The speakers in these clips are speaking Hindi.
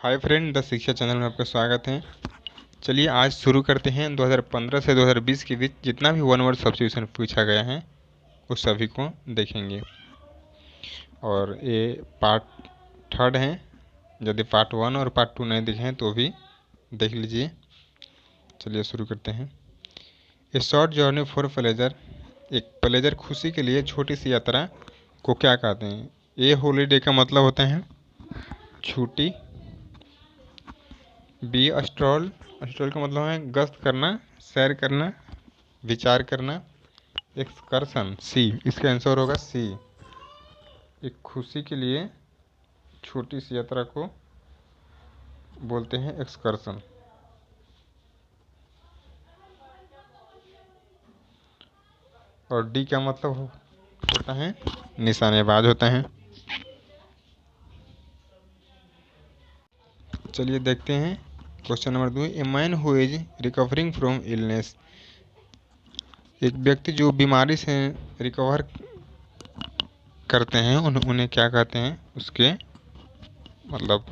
हाय फ्रेंड, द शिक्षा चैनल में आपका स्वागत है। चलिए आज शुरू करते हैं। 2015 से 2020 के बीच जितना भी वन वर्ड सब्स्टिट्यूशन पूछा गया है उस सभी को देखेंगे। और ये पार्ट थर्ड है। यदि पार्ट 1 और पार्ट 2 नहीं देखे हैं तो भी देख लीजिए। चलिए शुरू करते हैं। ए शॉर्ट जर्नी फॉर प्लेजर, एक प्लेजर खुशी के लिए छोटी सी यात्रा को क्या कहते हैं? ए हॉलीडे का मतलब होता है छुट्टी। बी अस्ट्रॉल, अस्ट्रॉल का मतलब है गश्त करना, सैर करना, विचार करना। एक्सकर्शन, सी इसका आंसर होगा सी। एक खुशी के लिए छोटी सी यात्रा को बोलते हैं एक्सकर्शन। और डी का मतलब होता है निशानेबाज होता है। चलिए देखते हैं question number 2। A man who is recovering from illness, एक व्यक्ति जो बीमारी से रिकवर करते हैं उन्हें क्या कहते हैं? उसके मतलब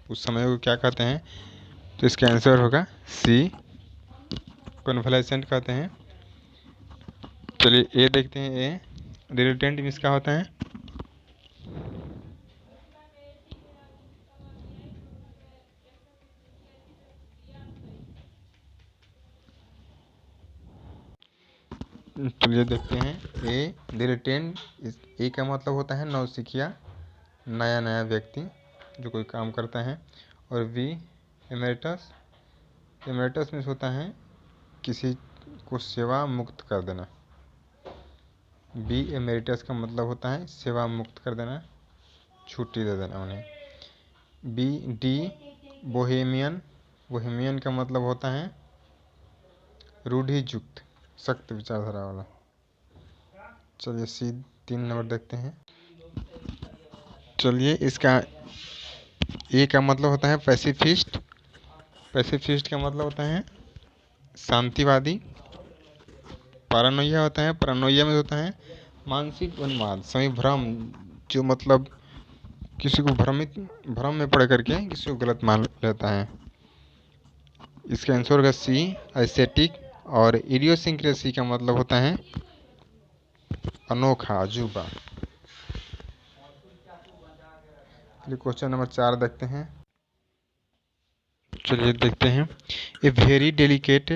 उस समय को क्या कहते हैं? तो इसका आंसर होगा सी, कन्वलेसेंट कहते हैं। चलिए ए देखते हैं। ए रिलेटेंट इसका होता है चलिए देखते हैं। ए डिलेटेंट, ए का मतलब होता है नौसिखिया, नया नया व्यक्ति जो कोई काम करता है। और बी एमेरिटस, एमेरिटस में होता है किसी को सेवा मुक्त कर देना। बी एमेरिटस का मतलब होता है सेवा मुक्त कर देना, छुट्टी दे देना उन्हें। बी डी बोहेमियन, बोहेमियन का मतलब होता है रूढ़ियुक्त, सख्त विचारधारा वाला। चलिए सी 3 नंबर देखते हैं। चलिए इसका ए का मतलब होता है पैसिफिस्ट, पैसिफिस्ट का मतलब होता है शांतिवादी। पैरानोइया होता है, पैरानोइया में होता है मानसिक उन्माद, सभी भ्रम, जो मतलब किसी को भ्रम में पड़ करके किसी को गलत मान लेता है। इसका आंसर होगा सी एस्थेटिक। और इडियोसिंक्रेसी का मतलब होता है अनोखा, अजूबा। चलिए क्वेश्चन नंबर 4 देखते हैं। चलिए देखते हैं। ए वेरी डेलिकेट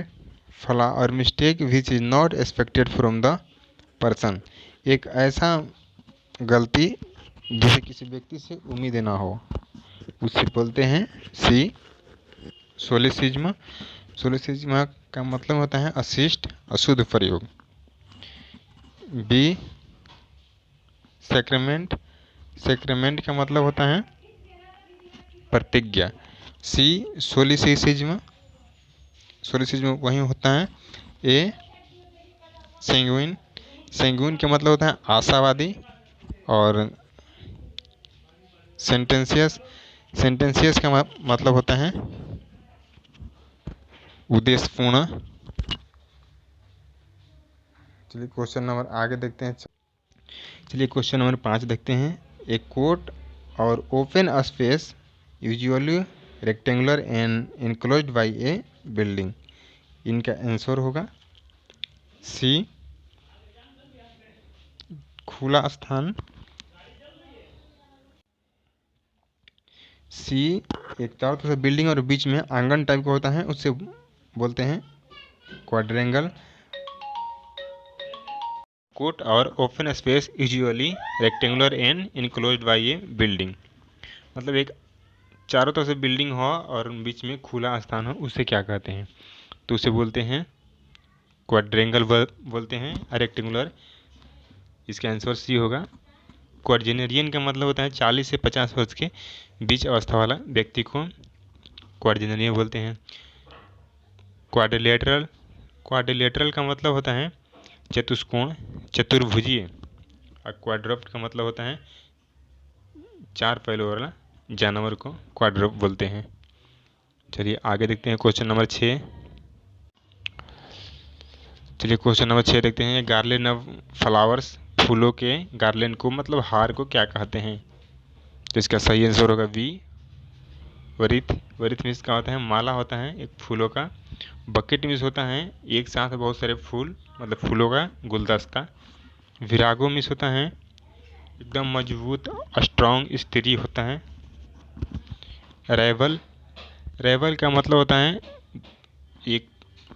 फ्लॉ और mistake which is not expected from the person, एक ऐसा गलती जिसे किसी व्यक्ति से उम्मीद ना हो, उसे बोलते हैं सी सोलिसिज्म। सोलिसिज्म का मतलब होता है अशिष्ट, अशुद्ध प्रयोग। बी सैक्रेमेंट, सैक्रेमेंट का मतलब होता है प्रतिज्ञा। सी सोलिसिज्म, सोलिसिज्म वही होता है। ए सेंगुइन, सेंगुइन का मतलब होता है आशावादी। और सेंटेंसियस, सेंटेंसियस का मतलब होता है उद्देश्यपूर्ण। चलिए क्वेश्चन नंबर आगे देखते हैं। चलिए क्वेश्चन नंबर 5 देखते हैं। ए कोर्ट और open space usually rectangular and enclosed bye A building, इनका आंसर होगा सी खुला स्थान। सी एक चारों तरफ से बिल्डिंग और बीच में आंगन टाइप का होता है, उससे बोलते हैं क्वाड्रेंगल। कोर्ट और open space usually rectangular and enclosed bye A building, मतलब एक चारों तरफ से बिल्डिंग हो और बीच में खुला स्थान हो, उसे क्या कहते हैं? तो उसे बोलते हैं क्वाड्रेंगल बोलते हैं, रेक्टेंगुलर। इसका आंसर सी होगा। क्वाड्रेनेरियन का मतलब होता है 40 से 50 वर्ष के बीच अवस्था वाला व्यक्ति को क्वाड्रेनेरियन बोलते हैं। क्वाड्रिलेटरल, क्वाड्रिलेटरल का मतलब होता है चतुष्कोण, चतुर्भुजीय। और क्वाड्रप्ट का मतलब होता है 4 पैरों वाला जानवर को क्वाड्रप्ट बोलते हैं। चलिए आगे देखते हैं क्वेश्चन नंबर 6। चलिए क्वेश्चन नंबर 6 देखते हैं। गार्लैंड ऑफ फ्लावर्स, फूलों के गार्लैंड को मतलब हार को क्या कहते हैं? तो इसका सही आंसर होगा बी वरित, वरित मीन्स क्या होता है, माला होता है एक फूलों का। बकेट मीन्स होता है एक साथ बहुत सारे फूल, मतलब फूलों का गुलदस्ता। विरागो मीन्स होता है एकदम मजबूत स्ट्रॉन्ग स्त्री होता है। रेवल, रेवल का मतलब होता है एक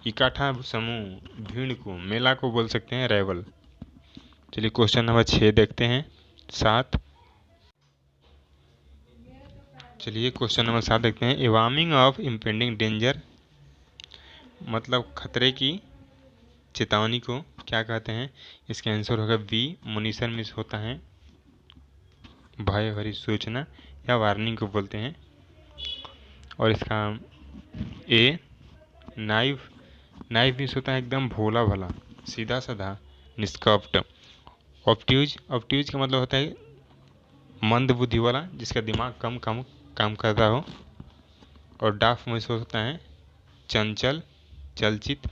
इकट्ठा समूह, भीड़ को, मेला को बोल सकते हैं रेवल। चलिए क्वेश्चन नंबर 6 देखते हैं, 7। चलिए क्वेश्चन नंबर 7 देखते हैं। ए वार्निंग ऑफ इम्पेंडिंग डेंजर, मतलब खतरे की चेतावनी को क्या कहते हैं? इसका आंसर होगा बी, मुनीसन मिस होता है भय भरी सूचना या वार्निंग को बोलते हैं। और इसका ए, नाइव, नाइव मिस होता है एकदम भोला भला, सीधा साधा, निष्कपट। ऑब्ट्यूज, ऑब्ट्यूज का मतलब होता है मंद बुद्धि वाला, जिसका दिमाग कम कम काम करता हो। और डाफ मिस होता है चंचल, चलचित।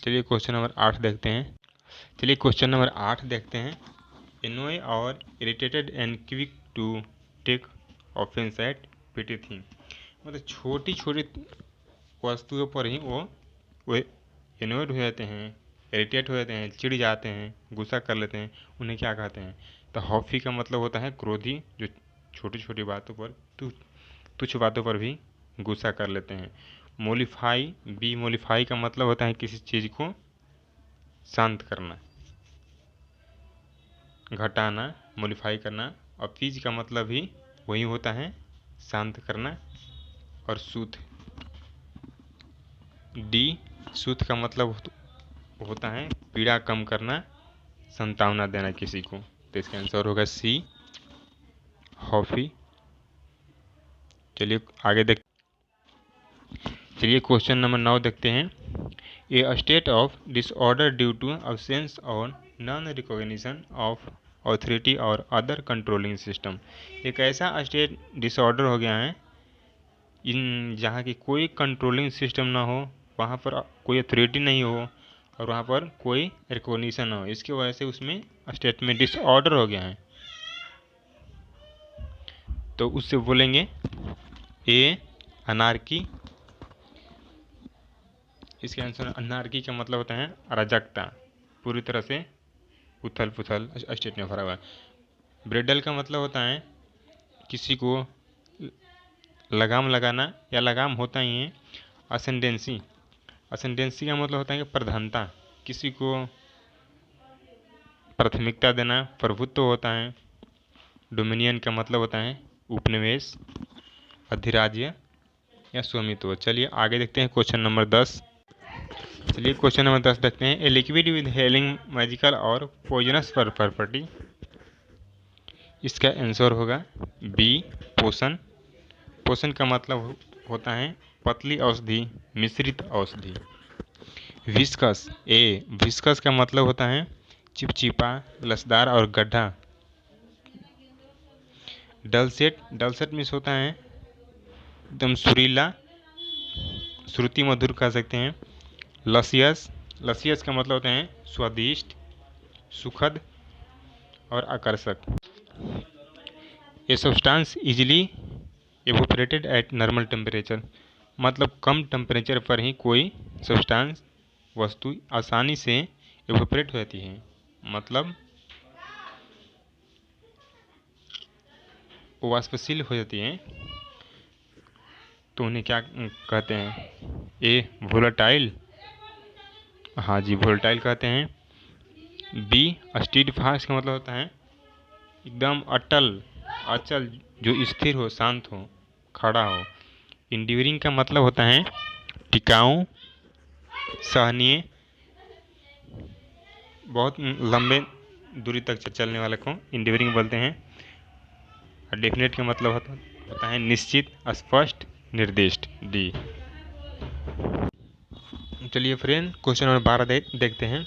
चलिए क्वेश्चन नंबर 8 देखते हैं। चलिए क्वेश्चन नंबर 8 देखते हैं। एनोय और irritated and quick to take offence at petty thing, मतलब छोटी छोटी वस्तुओं पर ही वो एनोयड हो जाते हैं, इरिटेट हो जाते हैं, चिढ़ जाते हैं, गुस्सा कर लेते हैं, उन्हें क्या कहते हैं? तो हॉफी का मतलब होता है क्रोधी, जो छोटी छोटी बातों पर, तुच्छ बातों पर भी गुस्सा कर लेते हैं। मोलिफाई, बी मोलिफाई का मतलब होता है किसी चीज़ को शांत करना, घटाना, मोलिफाई करना। और पीज का मतलब भी वही होता है शांत करना। और सूथ, डी सूथ का मतलब होता है पीड़ा कम करना, संतावना देना किसी को। तो इसका आंसर होगा सी, हॉफी। चलिए आगे देख, चलिए क्वेश्चन नंबर 9 देखते हैं। A state of disorder due to absence or non recognition of authority or other controlling system, एक ऐसा स्टेट डिसऑर्डर हो गया है इन जहाँ की कोई कंट्रोलिंग सिस्टम ना हो, वहाँ पर कोई अथॉरिटी नहीं हो और वहाँ पर कोई रिकॉग्निशन ना हो, इसकी वजह से उसमें स्टेट में डिसऑर्डर हो गया है। तो उससे बोलेंगे ए, अनार्की। इसके आंसर अनार्की का मतलब होता है अराजकता, पूरी तरह से उथल पुथल स्टेट में भरा हुआ। ब्रेडल का मतलब होता है किसी को लगाम लगाना, या लगाम होता ही है। असेंडेंसी, असेंडेंसी का मतलब होता है कि प्रधानता, किसी को प्राथमिकता देना, प्रभुत्व होता है। डोमिनियन का मतलब होता है उपनिवेश, अधिराज्य या स्वामित्व। चलिए आगे देखते हैं क्वेश्चन नंबर 10। चलिए क्वेश्चन नंबर 10 देखते हैं। A liquid with hailing magical और पॉइजनस प्रॉपर्टी, इसका आंसर होगा बी, पोषण। पोषण का मतलब होता है पतली औषधि, मिश्रित औषधि। विस्कस, ए विस्कस का मतलब होता है चिपचिपा, लसदार और गड्ढा। डलसेट, डलसेट मिस होता है एकदम सुरीला, श्रुति मधुर कह सकते हैं। लसियस, लसियस का मतलब होता है स्वादिष्ट, सुखद और आकर्षक। ये substance easily evaporated at normal temperature, मतलब कम टेम्परेचर पर ही कोई सब्सटेंस, वस्तु आसानी से एवोपरेट हो जाती है, मतलब वाष्पशील हो जाती हैं। तो उन्हें क्या कहते हैं? ए वोलेटाइल, हाँ जी वोलेटाइल कहते हैं। बी स्टीड फास्ट का मतलब होता है एकदम अटल, अचल, जो स्थिर हो, शांत हो, खड़ा हो। इंड्यूरिंग का मतलब होता है टिकाऊ, सहनीय, बहुत लंबे दूरी तक चलने वाले को इंड्यूरिंग बोलते हैं। और डेफिनेट का मतलब होता है निश्चित, स्पष्ट, निर्दिष्ट, डी। चलिए फ्रेंड क्वेश्चन नंबर 12 देखते हैं।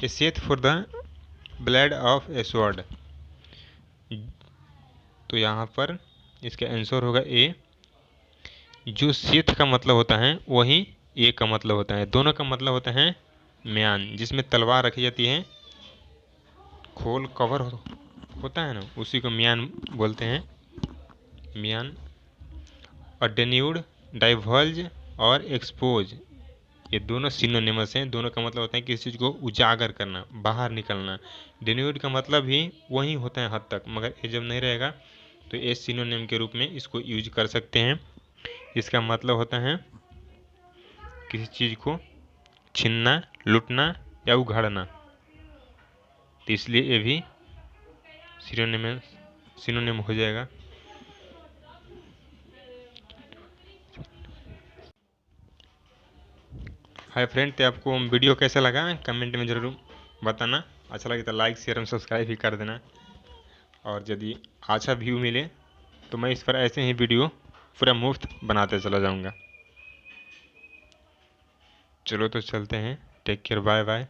A sheath for the blade of a sword, तो यहाँ पर इसका आंसर होगा ए। जो सेथ का मतलब होता है वही ए का मतलब होता है, दोनों का मतलब होता है म्यान, जिसमें तलवार रखी जाती है, खोल कवर होता है ना, उसी को म्यान बोलते हैं। म्यान। और डेन्यूड, डाइवर्ज और एक्सपोज, ये दोनों सिनोनिमस हैं। दोनों का मतलब होता है किसी चीज़ को उजागर करना, बाहर निकलना। डेन्यूड का मतलब ही वही होता है हद तक, मगर ये जब नहीं रहेगा तो ये सिनोनिम के रूप में इसको यूज कर सकते हैं। इसका मतलब होता है किसी चीज़ को छीनना, लूटना या उघाड़ना। तो इसलिए ये भी सिनोनिम हो जाएगा। हाय फ्रेंड, तो आपको वीडियो कैसा लगा कमेंट में ज़रूर बताना। अच्छा लगे तो लाइक, शेयर और सब्सक्राइब भी कर देना। और यदि अच्छा व्यू मिले तो मैं इस पर ऐसे ही वीडियो पूरा मुफ्त बनाते चला जाऊँगा। चलो तो चलते हैं। Take care, bye bye.